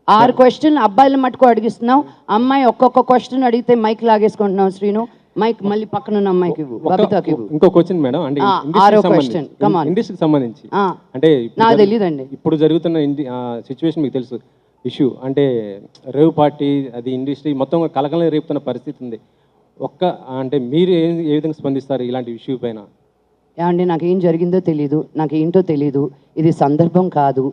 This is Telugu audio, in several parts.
6 క్వశ్చన్ అబ్బాయిల మట్టుకు అడిగిస్తున్నావు, అమ్మాయి ఒక్కొక్క క్వశ్చన్ అడిగితే మైక్ లాగేసుకుంటున్నావు. శ్రీను మైక్ మళ్ళీ పక్కన ఉన్న అమ్మాయికి ఇవ్వు, బబితాకి ఇవ్వు. ఇంకో క్వశ్చన్ మేడం, అంటే ఇండస్ట్రీకి సంబంధించి అంటే నాకు తెలియదండి. ఇప్పుడు జరుగుతున్న సిచ్యువేషన్ మీకు తెలుసు, ఇష్యూ అంటే రేవ్ పార్టీ, అది ఇండస్ట్రీ మొత్తం కలకలం రేపుతున్న పరిస్థితి ఉంది. అంటే మీరు ఏ విధంగా స్పందిస్తారు ఇలాంటి ఇష్యూ పైన? ఏమండి, నాకేం జరిగిందో తెలీదు, నాకేంటో తెలీదు, ఇది సందర్భం కాదు.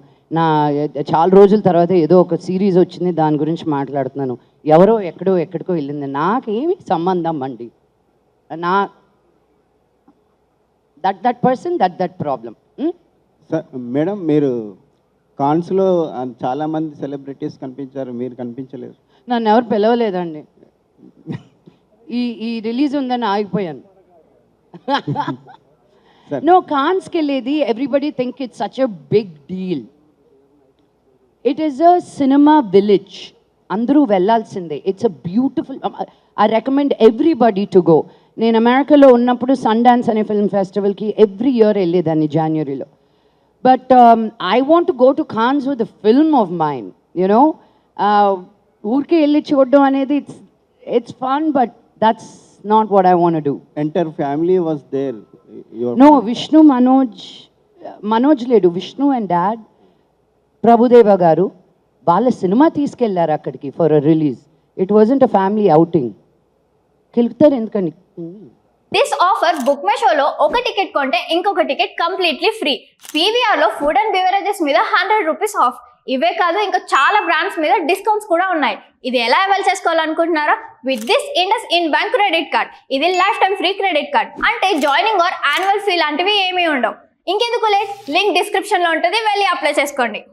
చాలా రోజుల తర్వాత ఏదో ఒక సిరీస్ వచ్చింది, దాని గురించి మాట్లాడుతున్నాను. ఎవరో ఎక్కడికో వెళ్ళింది, నాకేమి సంబంధం అండి. నా that person that problem. Madam, మీరు కాన్స్లో చాలామంది సెలబ్రిటీస్ కనిపించారు, మీరు కనిపించలేదు. నన్ను ఎవరు పిలవలేదండి. ఈ రిలీజ్ ఉందని ఆగిపోయాను. నో, కాన్స్కి వెళ్ళేది everybody think it's such a big deal. It is a cinema village, అందరూ వెళ్ళాల్సిందే. It's a beautiful, I recommend everybody to go. నేను అమెరికాలో ఉన్నప్పుడు సన్ డాన్స్ అనే ఫిల్మ్ ఫెస్టివల్కి ఎవ్రీ ఇయర్ వెళ్ళేదాన్ని జనవరిలో. But I want to go to Cannes with the film of mine, you know. ఊరికే వెళ్ళి చూడడం అనేది it's fun, but that's not what I want to do. Entire family was there. No, Vishnu, Manoj లేడు. విష్ణు అండ్ డాడ్, ప్రభుదేవ గారు, వాళ్ళ సినిమా తీసుకెళ్లారు అక్కడికి for a release. It wasn't a family outing. కెలుగుతారు ఎందుకండి? దిస్ ఆఫర్ బుక్ మై షోలో ఒక టికెట్ కొంటే ఇంకొక టికెట్ కంప్లీట్లీ ఫ్రీ. పీవీఆర్లో ఫుడ్ అండ్ బెవరేజెస్ మీద 100 రూపీస్ ఆఫ్. ఇవే కాదు, ఇంకా చాలా బ్రాండ్స్ మీద డిస్కౌంట్స్ కూడా ఉన్నాయి. ఇది ఎలా అవైల్ చేసుకోవాలనుకుంటున్నారా? With this IndusInd bank credit card. ఇది life time free credit card. అంటే జాయినింగ్ ఆర్ యాన్యువల్ ఫీ లాంటివి ఏమీ ఉండవు. ఇంకెందుకు లేట్, లింక్ డిస్క్రిప్షన్లో ఉంటుంది, వెళ్ళి అప్లై చేసుకోండి.